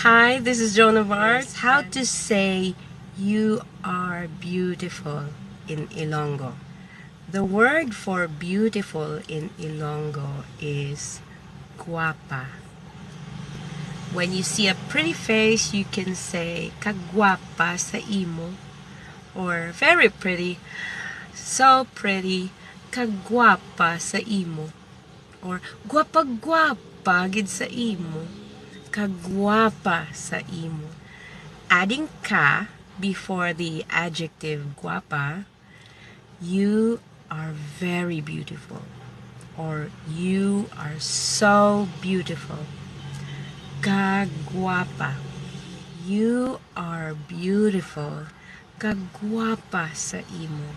Hi, this is Joan of Arc. How to say you are beautiful in Ilonggo. The word for beautiful in Ilonggo is guapa. When you see a pretty face, you can say Kaguapa sa imo, or very pretty, so pretty, Kaguapa sa imo, or guapa guapa gid sa imo, Kaguapa sa imo. Adding ka before the adjective guapa, you are very beautiful, or you are so beautiful. Kaguapa. You are beautiful. Kaguapa sa imo.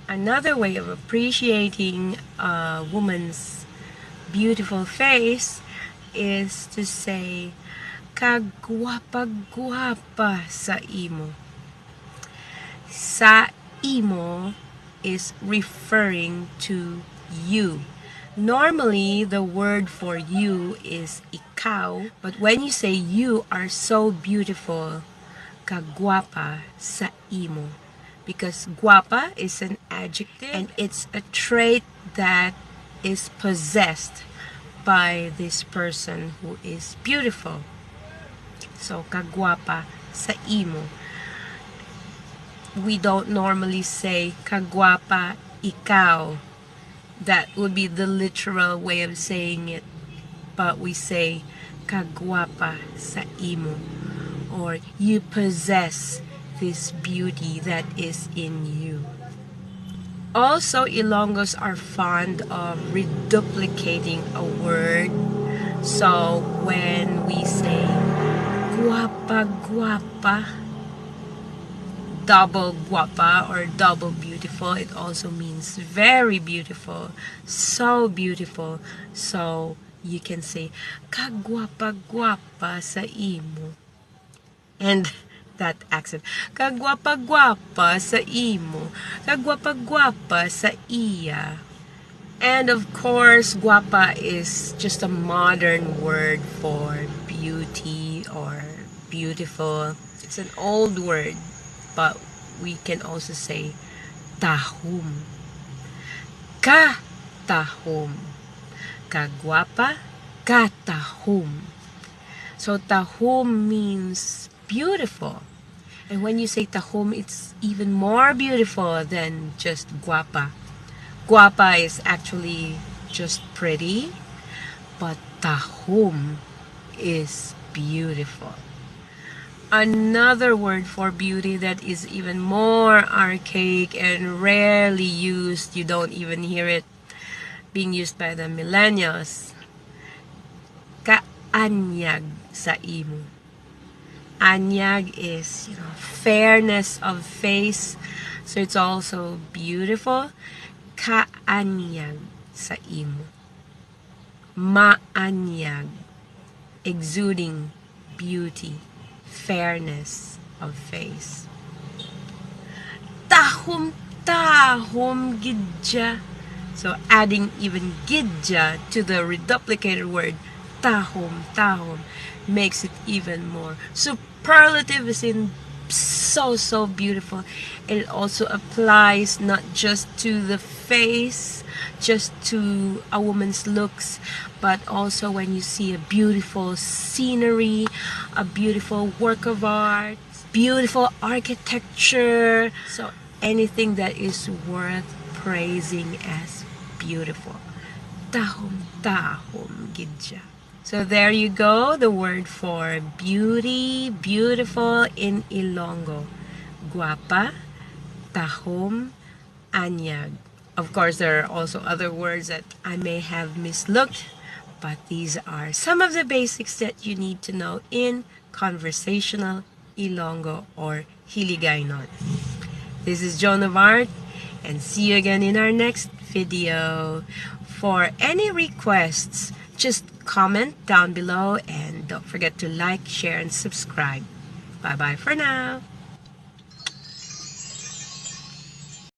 Another way of appreciating a woman's beautiful face is to say Kaguapa-guapa sa imo. Sa imo is referring to you. Normally, the word for you is ikaw, but when you say you are so beautiful, kaguapa sa imo. Because guapa is an adjective and it's a trait that is possessed by this person who is beautiful. So, kaguapa sa imo. We don't normally say kaguapa ikaw. That would be the literal way of saying it. But we say kaguapa sa imo, or you possess this beauty that is in you. Also, Ilonggos are fond of reduplicating a word. So when we say guapa guapa, double guapa or double beautiful, it also means very beautiful, so beautiful. So you can say kaguapa guapa sa imo, and that accent, kaguapa guapa sa imo, kaguapa guapa sa iya. And of course, guapa is just a modern word for beauty or beautiful. It's an old word, but we can also say tahum. Ka-tahum. Kaguapa, ka-tahum. So tahum means beautiful. And when you say tahum, it's even more beautiful than just guapa. Guapa is actually just pretty, but tahum is beautiful. Another word for beauty that is even more archaic and rarely used, you don't even hear it being used by the millennials. Kaanyag sa imo. Anyag is, fairness of face, so it's also beautiful. Kaanyag sa imo. Maanyag, exuding beauty, fairness of face. Tahum gidja. So adding even gidja to the reduplicated word tahum makes it even more superlative, as in so beautiful. And it also applies not just to the face, just to a woman's looks, but also when you see a beautiful scenery, a beautiful work of art, beautiful architecture. So anything that is worth praising as beautiful. Tahum gidja. So there you go, the word for beauty, beautiful in Ilonggo. Guapa, tahum, anyag. Of course, there are also other words that I may have mislooked, but these are some of the basics that you need to know in conversational Ilonggo or Hiligaynon. This is Joan of Arc, and see you again in our next video. For any requests, just comment down below, and don't forget to like, share, and subscribe. Bye-bye for now.